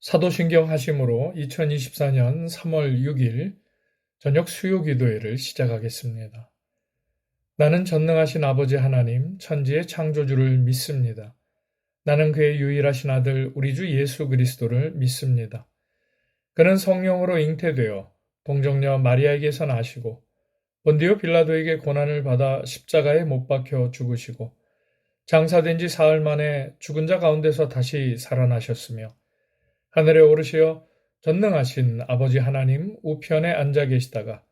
사도신경 하심으로 2024년 3월 6일 저녁 수요기도회를 시작하겠습니다. 나는 전능하신 아버지 하나님, 천지의 창조주를 믿습니다. 나는 그의 유일하신 아들 우리 주 예수 그리스도를 믿습니다. 그는 성령으로 잉태되어 동정녀 마리아에게서 나시고 본디오 빌라도에게 고난을 받아 십자가에 못 박혀 죽으시고 장사된 지 사흘 만에 죽은 자 가운데서 다시 살아나셨으며 하늘에 오르시어 전능하신 아버지 하나님 우편에 앉아 계시다가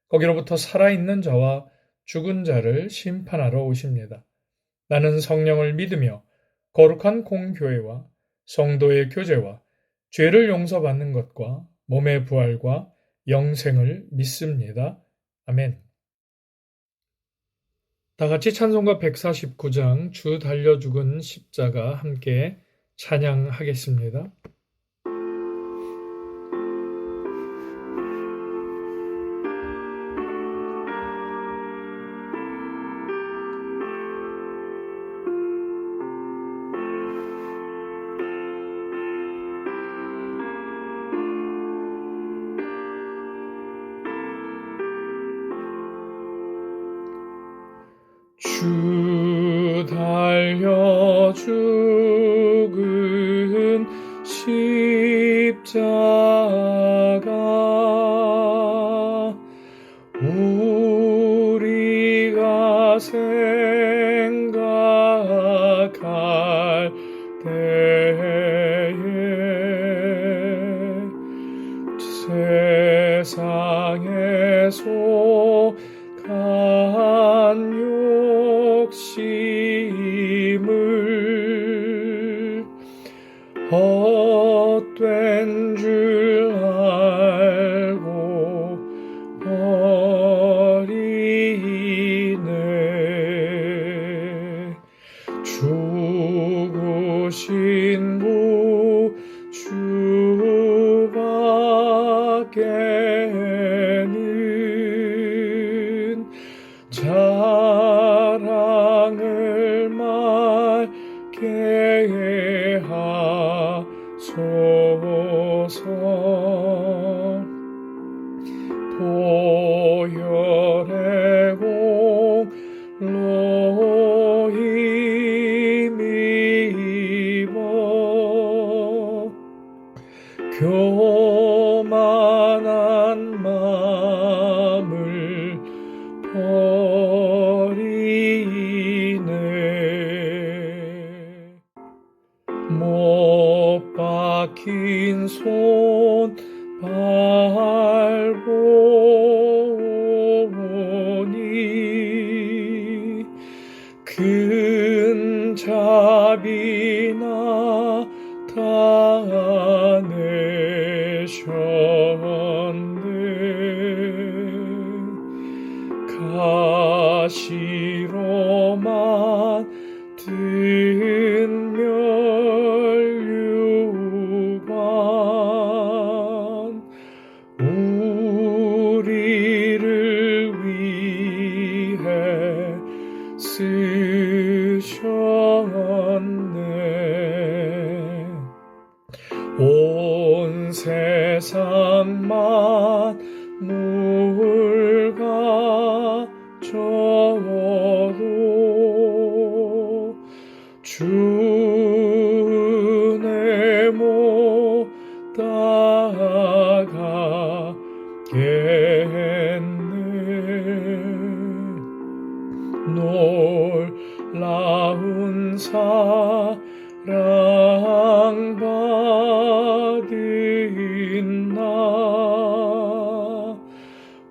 거기로부터 살아있는 자와 죽은 자를 심판하러 오십니다. 나는 성령을 믿으며 거룩한 공교회와 성도의 교제와 죄를 용서받는 것과 몸의 부활과 영생을 믿습니다. 아멘. 다 같이 찬송가 149장 주 달려 죽은 십자가 함께 찬양하겠습니다. 주 달려 죽은 십자가 우리가 생각할 때에 세상의 속한 욕심을 헛된 줄 알고 버리네. 죽으신 구 주밖에는 자랑을 말게 하소서. 보혈의 공로 힘입어 교만한 마음을 버리네. 못 박힌 손 밟보니 큰 자비나 다내셨네. 가시로 만든 멸류관 우리를 위해 쓰셨네. 온 세상 만물 가져도 주 은혜 못 따라가겠네. 놀라운 사랑 받은 나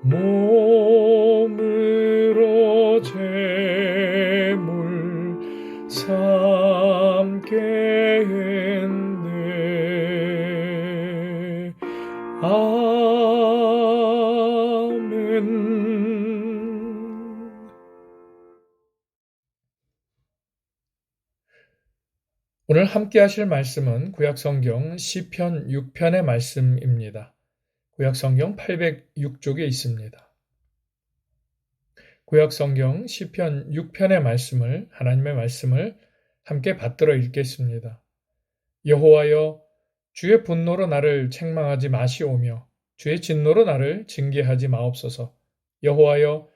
몸으로 제물 삼겠네. 아멘. 오늘 함께 하실 말씀은 구약성경 시편 6편의 말씀입니다. 구약성경 806쪽에 있습니다. 구약성경 시편 6편의 말씀을, 하나님의 말씀을 함께 받들어 읽겠습니다. 여호와여, 주의 분노로 나를 책망하지 마시오며 주의 진노로 나를 징계하지 마옵소서. 여호와여,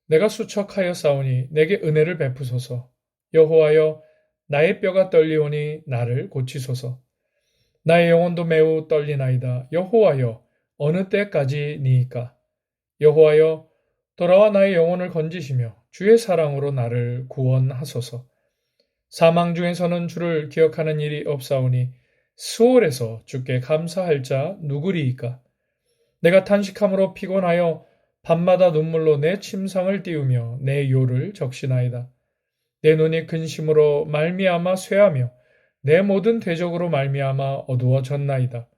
내가 수척하여 싸우니 내게 은혜를 베푸소서. 여호와여, 나의 뼈가 떨리오니 나를 고치소서. 나의 영혼도 매우 떨리나이다. 여호와여, 어느 때까지니이까? 여호와여, 돌아와 나의 영혼을 건지시며 주의 사랑으로 나를 구원하소서. 사망 중에서는 주를 기억하는 일이 없사오니 스올에서 주께 감사할 자 누구리이까? 내가 탄식함으로 피곤하여 밤마다 눈물로 내 침상을 띄우며 내 요를 적시나이다. 내 눈이 근심으로 말미암아 쇠하며 내 모든 대적으로 말미암아 어두워졌나이다.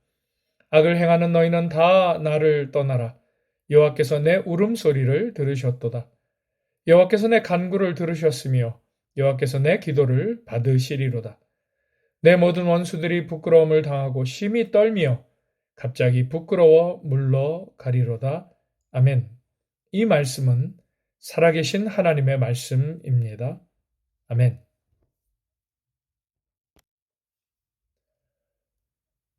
악을 행하는 너희는 다 나를 떠나라. 여호와께서 내 울음소리를 들으셨도다. 여호와께서 내 간구를 들으셨으며 여호와께서 내 기도를 받으시리로다. 내 모든 원수들이 부끄러움을 당하고 심히 떨며 갑자기 부끄러워 물러가리로다. 아멘. 이 말씀은 살아계신 하나님의 말씀입니다. 아멘.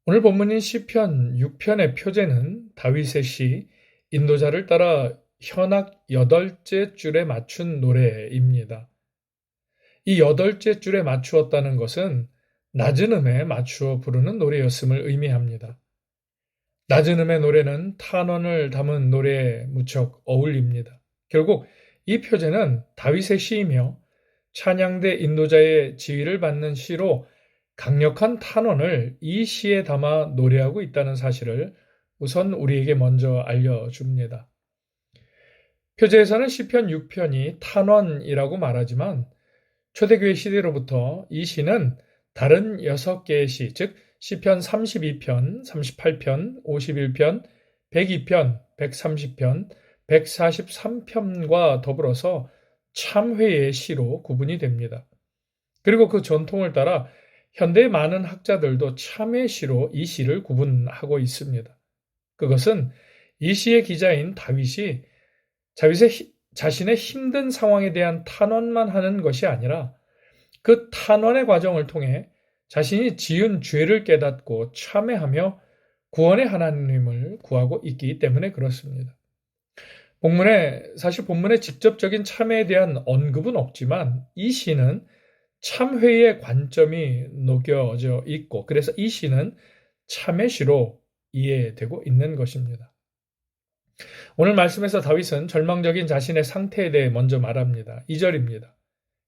오늘 본문인 시편 6편의 표제는 다윗의 시 인도자를 따라 현악 8째 줄에 맞춘 노래입니다. 이 8째 줄에 맞추었다는 것은 낮은 음에 맞추어 부르는 노래였음을 의미합니다. 낮은 음의 노래는 탄원을 담은 노래에 무척 어울립니다. 결국 이 표제는 다윗의 시이며 찬양대 인도자의 지휘를 받는 시로 강력한 탄원을 이 시에 담아 노래하고 있다는 사실을 우선 우리에게 먼저 알려줍니다. 표제에서는 시편 6편이 탄원이라고 말하지만 초대교회 시대로부터 이 시는 다른 6개의 시, 즉 시편 32편, 38편, 51편, 102편, 130편, 143편과 더불어서 참회의 시로 구분이 됩니다. 그리고 그 전통을 따라 현대의 많은 학자들도 참회 시로 이 시를 구분하고 있습니다. 그것은 이 시의 기자인 다윗이 자신의 힘든 상황에 대한 탄원만 하는 것이 아니라 그 탄원의 과정을 통해 자신이 지은 죄를 깨닫고 참회하며 구원의 하나님을 구하고 있기 때문에 그렇습니다. 사실 본문에 직접적인 참회에 대한 언급은 없지만 이 시는 참회의 관점이 녹여져 있고 그래서 이 시는 참회시로 이해되고 있는 것입니다. 오늘 말씀에서 다윗은 절망적인 자신의 상태에 대해 먼저 말합니다. 2절입니다.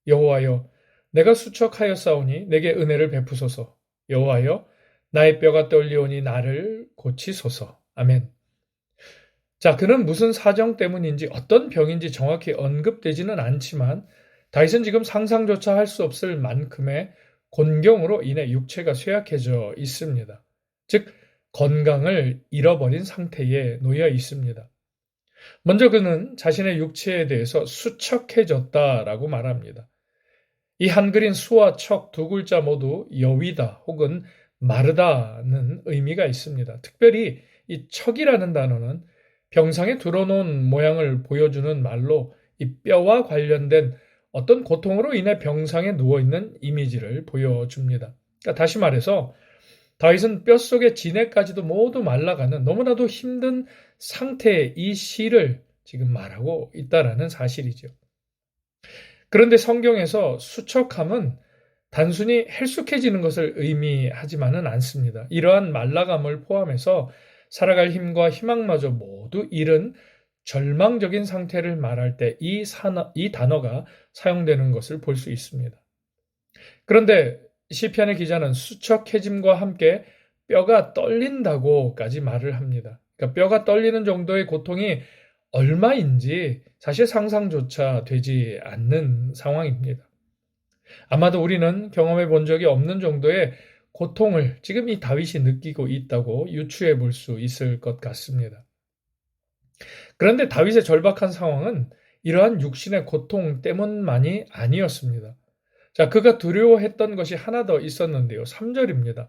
여호와여, 내가 수척하였사오니 내게 은혜를 베푸소서. 여호와여, 나의 뼈가 떨리오니 나를 고치소서. 아멘. 자, 그는 무슨 사정 때문인지 어떤 병인지 정확히 언급되지는 않지만 다윗은 지금 상상조차 할 수 없을 만큼의 곤경으로 인해 육체가 쇠약해져 있습니다. 즉 건강을 잃어버린 상태에 놓여 있습니다. 먼저 그는 자신의 육체에 대해서 수척해졌다라고 말합니다. 이 한글인 수와 척 두 글자 모두 여위다 혹은 마르다는 의미가 있습니다. 특별히 이 척이라는 단어는 병상에 들어놓은 모양을 보여주는 말로 이 뼈와 관련된 어떤 고통으로 인해 병상에 누워있는 이미지를 보여줍니다. 그러니까 다시 말해서 다윗은 뼛속의 진액까지도 모두 말라가는 너무나도 힘든 상태의 이 시를 지금 말하고 있다라는 사실이죠. 그런데 성경에서 수척함은 단순히 헬쑥해지는 것을 의미하지만은 않습니다. 이러한 말라감을 포함해서 살아갈 힘과 희망마저 모두 잃은 절망적인 상태를 말할 때 이 단어가 사용되는 것을 볼 수 있습니다. 그런데 시편의 기자는 수척해짐과 함께 뼈가 떨린다고까지 말을 합니다. 그러니까 뼈가 떨리는 정도의 고통이 얼마인지 사실 상상조차 되지 않는 상황입니다. 아마도 우리는 경험해 본 적이 없는 정도의 고통을 지금 이 다윗이 느끼고 있다고 유추해 볼 수 있을 것 같습니다. 그런데 다윗의 절박한 상황은 이러한 육신의 고통 때문만이 아니었습니다. 자, 그가 두려워했던 것이 하나 더 있었는데요. 3절입니다.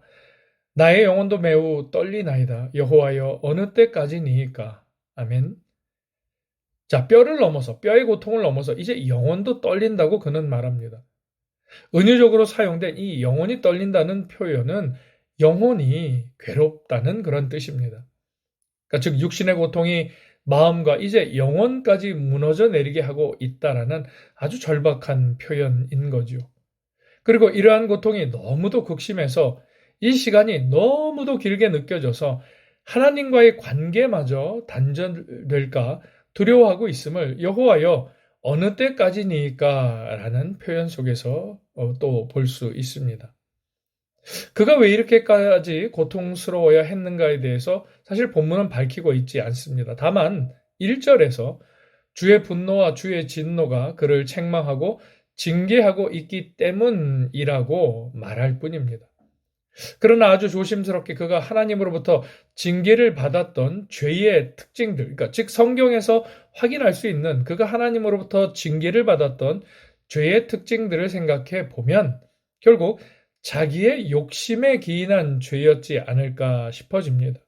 나의 영혼도 매우 떨리나이다. 여호와여, 어느 때까지니이까? 아멘. 자, 뼈의 고통을 넘어서 이제 영혼도 떨린다고 그는 말합니다. 은유적으로 사용된 이 영혼이 떨린다는 표현은 영혼이 괴롭다는 그런 뜻입니다. 그러니까 즉 육신의 고통이 마음과 이제 영혼까지 무너져 내리게 하고 있다라는 아주 절박한 표현인 거죠. 그리고 이러한 고통이 너무도 극심해서 이 시간이 너무도 길게 느껴져서 하나님과의 관계마저 단절될까 두려워하고 있음을 여호와여 어느 때까지니까 라는 표현 속에서 또 볼 수 있습니다. 그가 왜 이렇게까지 고통스러워야 했는가에 대해서 사실 본문은 밝히고 있지 않습니다. 다만 1절에서 주의 분노와 주의 진노가 그를 책망하고 징계하고 있기 때문이라고 말할 뿐입니다. 그러나 아주 조심스럽게 그가 하나님으로부터 징계를 받았던 죄의 특징들, 그러니까 즉 성경에서 확인할 수 있는 그가 하나님으로부터 징계를 받았던 죄의 특징들을 생각해 보면 결국 자기의 욕심에 기인한 죄였지 않을까 싶어집니다.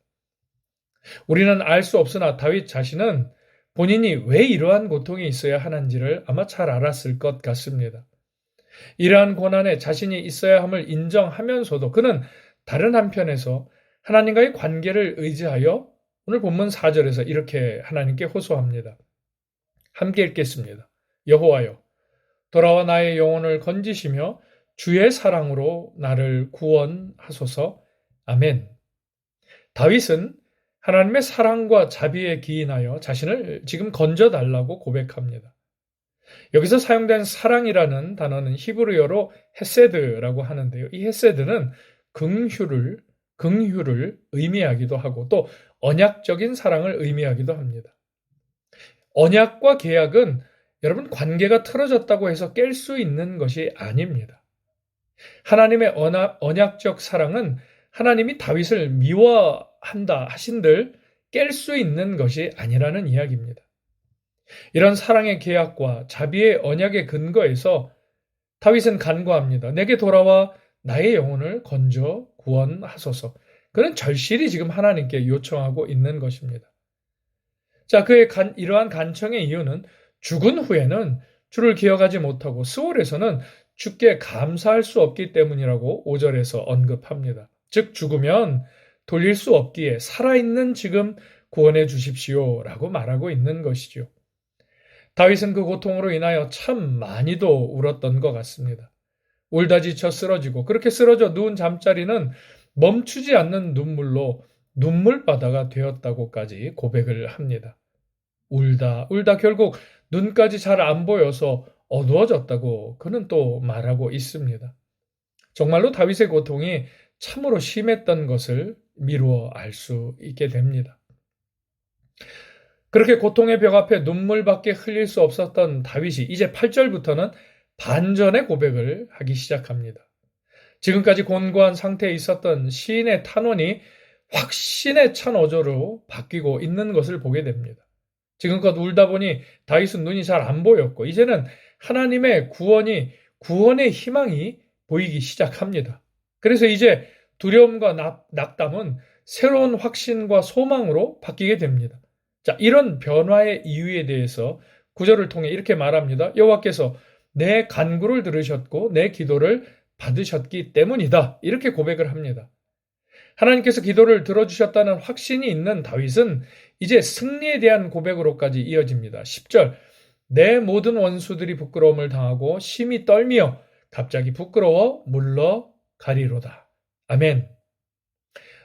우리는 알 수 없으나 다윗 자신은 본인이 왜 이러한 고통이 있어야 하는지를 아마 잘 알았을 것 같습니다. 이러한 고난에 자신이 있어야 함을 인정하면서도 그는 다른 한편에서 하나님과의 관계를 의지하여 오늘 본문 4절에서 이렇게 하나님께 호소합니다. 함께 읽겠습니다. 여호와여, 돌아와 나의 영혼을 건지시며 주의 사랑으로 나를 구원하소서. 아멘. 다윗은 하나님의 사랑과 자비에 기인하여 자신을 지금 건져달라고 고백합니다. 여기서 사용된 사랑이라는 단어는 히브리어로 헤세드라고 하는데요. 이 헤세드는 긍휼을 의미하기도 하고 또 언약적인 사랑을 의미하기도 합니다. 언약과 계약은 여러분 관계가 틀어졌다고 해서 깰 수 있는 것이 아닙니다. 하나님의 언약적 사랑은 하나님이 다윗을 미워한다 하신들 깰 수 있는 것이 아니라는 이야기입니다. 이런 사랑의 계약과 자비의 언약의 근거에서 다윗은 간구합니다. 내게 돌아와 나의 영혼을 건져 구원하소서. 그는 절실히 지금 하나님께 요청하고 있는 것입니다. 자, 그의 이러한 간청의 이유는 죽은 후에는 주를 기억하지 못하고 스올에서는 주께 감사할 수 없기 때문이라고 5절에서 언급합니다. 즉 죽으면 돌릴 수 없기에 살아있는 지금 구원해 주십시오라고 말하고 있는 것이죠. 다윗은 그 고통으로 인하여 참 많이도 울었던 것 같습니다. 울다 지쳐 쓰러지고 그렇게 쓰러져 누운 잠자리는 멈추지 않는 눈물로 눈물바다가 되었다고까지 고백을 합니다. 울다 결국 눈까지 잘 안 보여서 어두워졌다고 그는 또 말하고 있습니다. 정말로 다윗의 고통이 참으로 심했던 것을 미루어 알 수 있게 됩니다. 그렇게 고통의 벽 앞에 눈물밖에 흘릴 수 없었던 다윗이 이제 8절부터는 반전의 고백을 하기 시작합니다. 지금까지 곤고한 상태에 있었던 시인의 탄원이 확신에 찬 어조로 바뀌고 있는 것을 보게 됩니다. 지금껏 울다 보니 다윗은 눈이 잘 안 보였고 이제는 하나님의 구원의 희망이 보이기 시작합니다. 그래서 이제 두려움과 낙담은 새로운 확신과 소망으로 바뀌게 됩니다. 자, 이런 변화의 이유에 대해서 구절을 통해 이렇게 말합니다. 여호와께서 내 간구를 들으셨고 내 기도를 받으셨기 때문이다. 이렇게 고백을 합니다. 하나님께서 기도를 들어주셨다는 확신이 있는 다윗은 이제 승리에 대한 고백으로까지 이어집니다. 10절 내 모든 원수들이 부끄러움을 당하고 심히 떨며 갑자기 부끄러워 물러가리로다. 아멘.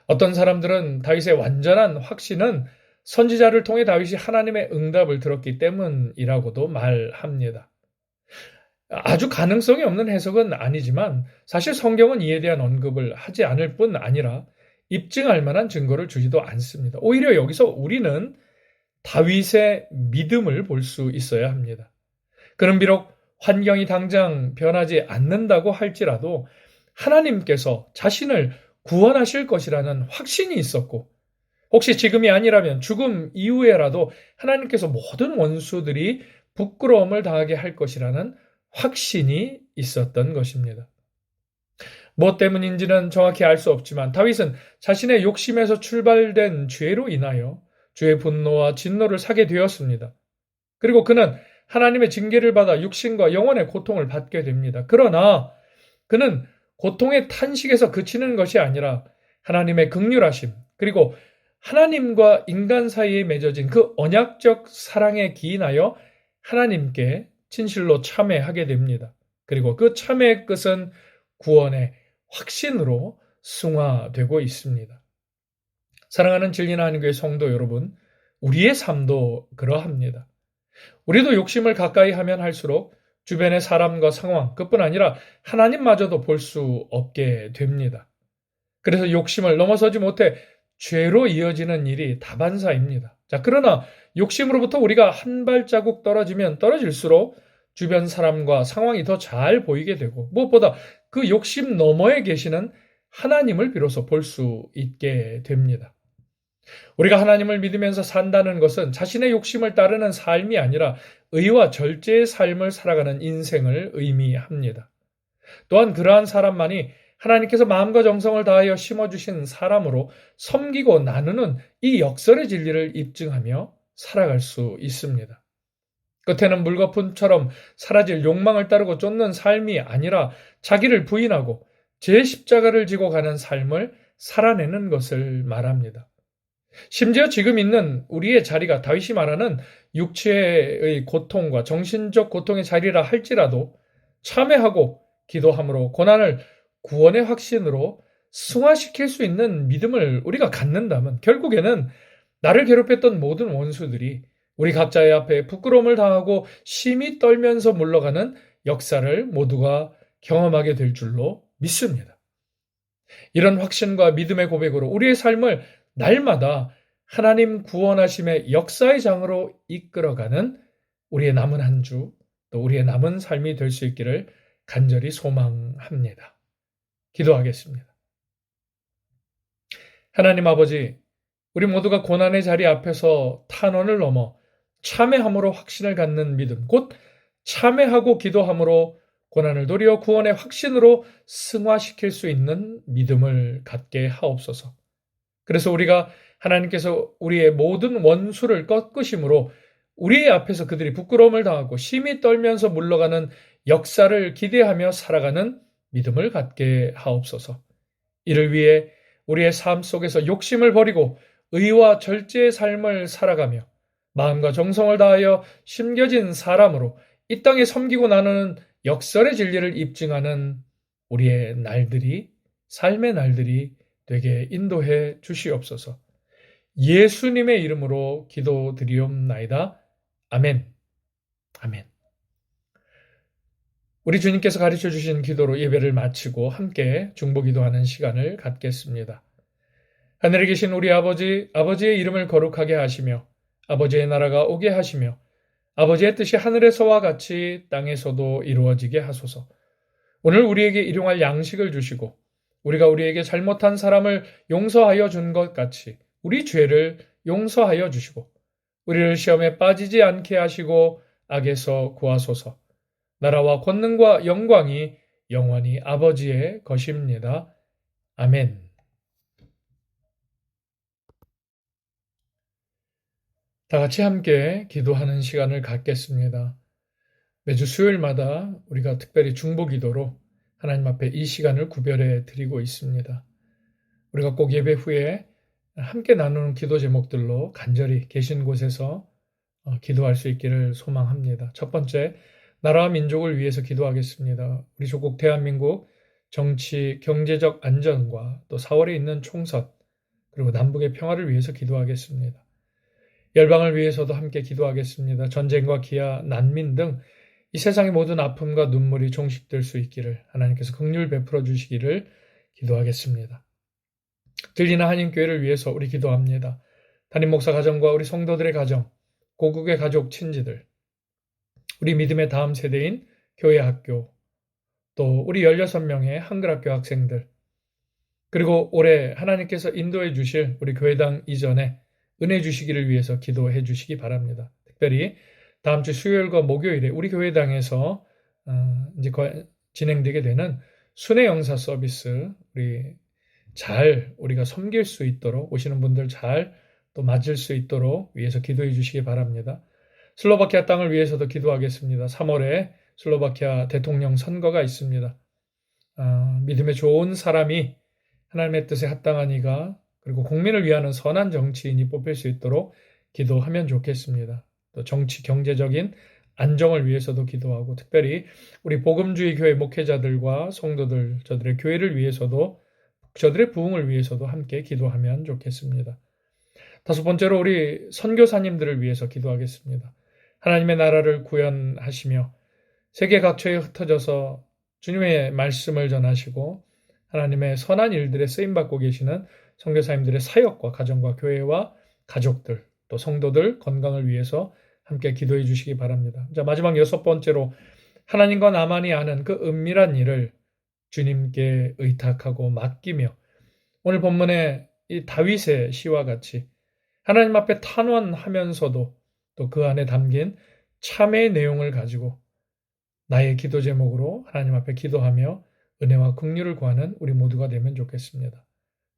어떤 사람들은 다윗의 완전한 확신은 선지자를 통해 다윗이 하나님의 응답을 들었기 때문이라고도 말합니다. 아주 가능성이 없는 해석은 아니지만 사실 성경은 이에 대한 언급을 하지 않을 뿐 아니라 입증할 만한 증거를 주지도 않습니다. 오히려 여기서 우리는 다윗의 믿음을 볼 수 있어야 합니다. 그는 비록 환경이 당장 변하지 않는다고 할지라도 하나님께서 자신을 구원하실 것이라는 확신이 있었고 혹시 지금이 아니라면 죽음 이후에라도 하나님께서 모든 원수들이 부끄러움을 당하게 할 것이라는 확신이 있었던 것입니다. 무엇 때문인지는 정확히 알 수 없지만 다윗은 자신의 욕심에서 출발된 죄로 인하여 주의 분노와 진노를 사게 되었습니다. 그리고 그는 하나님의 징계를 받아 육신과 영혼의 고통을 받게 됩니다. 그러나 그는 고통의 탄식에서 그치는 것이 아니라 하나님의 긍휼하심, 그리고 하나님과 인간 사이에 맺어진 그 언약적 사랑에 기인하여 하나님께 진실로 참회하게 됩니다. 그리고 그 참회의 끝은 구원의 확신으로 승화되고 있습니다. 사랑하는 진리나 하나님교회 성도 여러분, 우리의 삶도 그러합니다. 우리도 욕심을 가까이 하면 할수록 주변의 사람과 상황, 그뿐 아니라 하나님마저도 볼 수 없게 됩니다. 그래서 욕심을 넘어서지 못해 죄로 이어지는 일이 다반사입니다. 자, 그러나 욕심으로부터 우리가 한 발자국 떨어지면 떨어질수록 주변 사람과 상황이 더 잘 보이게 되고, 무엇보다 그 욕심 너머에 계시는 하나님을 비로소 볼 수 있게 됩니다. 우리가 하나님을 믿으면서 산다는 것은 자신의 욕심을 따르는 삶이 아니라 의와 절제의 삶을 살아가는 인생을 의미합니다. 또한 그러한 사람만이 하나님께서 마음과 정성을 다하여 심어주신 사람으로 섬기고 나누는 이 역설의 진리를 입증하며 살아갈 수 있습니다. 끝에는 물거품처럼 사라질 욕망을 따르고 쫓는 삶이 아니라 자기를 부인하고 제 십자가를 지고 가는 삶을 살아내는 것을 말합니다. 심지어 지금 있는 우리의 자리가 다윗이 말하는 육체의 고통과 정신적 고통의 자리라 할지라도 참회하고 기도함으로 고난을 구원의 확신으로 승화시킬 수 있는 믿음을 우리가 갖는다면 결국에는 나를 괴롭혔던 모든 원수들이 우리 각자의 앞에 부끄러움을 당하고 심히 떨면서 물러가는 역사를 모두가 경험하게 될 줄로 믿습니다. 이런 확신과 믿음의 고백으로 우리의 삶을 날마다 하나님 구원하심의 역사의 장으로 이끌어가는 우리의 남은 한 주, 또 우리의 남은 삶이 될 수 있기를 간절히 소망합니다. 기도하겠습니다. 하나님 아버지, 우리 모두가 고난의 자리 앞에서 탄원을 넘어 참회함으로 확신을 갖는 믿음, 곧 참회하고 기도함으로 고난을 도리어 구원의 확신으로 승화시킬 수 있는 믿음을 갖게 하옵소서. 그래서 우리가 하나님께서 우리의 모든 원수를 꺾으심으로 우리의 앞에서 그들이 부끄러움을 당하고 심히 떨면서 물러가는 역사를 기대하며 살아가는 믿음을 갖게 하옵소서. 이를 위해 우리의 삶 속에서 욕심을 버리고 의와 절제의 삶을 살아가며 마음과 정성을 다하여 심겨진 사람으로 이 땅에 섬기고 나누는 역설의 진리를 입증하는 우리의 날들이, 삶의 날들이 되게 인도해 주시옵소서. 예수님의 이름으로 기도드리옵나이다. 아멘. 아멘. 우리 주님께서 가르쳐 주신 기도로 예배를 마치고 함께 중보기도하는 시간을 갖겠습니다. 하늘에 계신 우리 아버지, 아버지의 이름을 거룩하게 하시며 아버지의 나라가 오게 하시며 아버지의 뜻이 하늘에서와 같이 땅에서도 이루어지게 하소서. 오늘 우리에게 일용할 양식을 주시고 우리가 우리에게 잘못한 사람을 용서하여 준 것 같이 우리 죄를 용서하여 주시고 우리를 시험에 빠지지 않게 하시고 악에서 구하소서. 나라와 권능과 영광이 영원히 아버지의 것입니다. 아멘. 다 같이 함께 기도하는 시간을 갖겠습니다. 매주 수요일마다 우리가 특별히 중보기도로 하나님 앞에 이 시간을 구별해 드리고 있습니다. 우리가 꼭 예배 후에 함께 나누는 기도 제목들로 간절히 계신 곳에서 기도할 수 있기를 소망합니다. 첫 번째, 나라와 민족을 위해서 기도하겠습니다. 우리 조국 대한민국 정치, 경제적 안전과 또 4월에 있는 총선, 그리고 남북의 평화를 위해서 기도하겠습니다. 열방을 위해서도 함께 기도하겠습니다. 전쟁과 기아, 난민 등 이 세상의 모든 아픔과 눈물이 종식될 수 있기를 하나님께서 긍휼 베풀어 주시기를 기도하겠습니다. 들리는 한인교회를 위해서 우리 기도합니다. 담임 목사 가정과 우리 성도들의 가정, 고국의 가족, 친지들, 우리 믿음의 다음 세대인 교회 학교, 또 우리 16명의 한글학교 학생들, 그리고 올해 하나님께서 인도해 주실 우리 교회당 이전에 은혜 주시기를 위해서 기도해 주시기 바랍니다. 특별히 다음 주 수요일과 목요일에 우리 교회당에서 이제 진행되게 되는 순회 영사 서비스 우리가 섬길 수 있도록 오시는 분들 잘 또 맞을 수 있도록 위해서 기도해 주시기 바랍니다. 슬로바키아 땅을 위해서도 기도하겠습니다. 3월에 슬로바키아 대통령 선거가 있습니다. 믿음의 좋은 사람이 하나님의 뜻에 합당한 이가 그리고 국민을 위하는 선한 정치인이 뽑힐 수 있도록 기도하면 좋겠습니다. 또 정치, 경제적인 안정을 위해서도 기도하고 특별히 우리 복음주의 교회 목회자들과 성도들, 저들의 교회를 위해서도 저들의 부흥을 위해서도 함께 기도하면 좋겠습니다. 다섯 번째로 우리 선교사님들을 위해서 기도하겠습니다. 하나님의 나라를 구현하시며 세계 각처에 흩어져서 주님의 말씀을 전하시고 하나님의 선한 일들에 쓰임받고 계시는 선교사님들의 사역과 가정과 교회와 가족들 또 성도들 건강을 위해서 함께 기도해 주시기 바랍니다. 자, 마지막 여섯 번째로 하나님과 나만이 아는 그 은밀한 일을 주님께 의탁하고 맡기며 오늘 본문의 이 다윗의 시와 같이 하나님 앞에 탄원하면서도 또 그 안에 담긴 참회의 내용을 가지고 나의 기도 제목으로 하나님 앞에 기도하며 은혜와 긍휼을 구하는 우리 모두가 되면 좋겠습니다.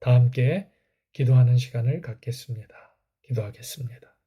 다 함께 기도하는 시간을 갖겠습니다. 기도하겠습니다.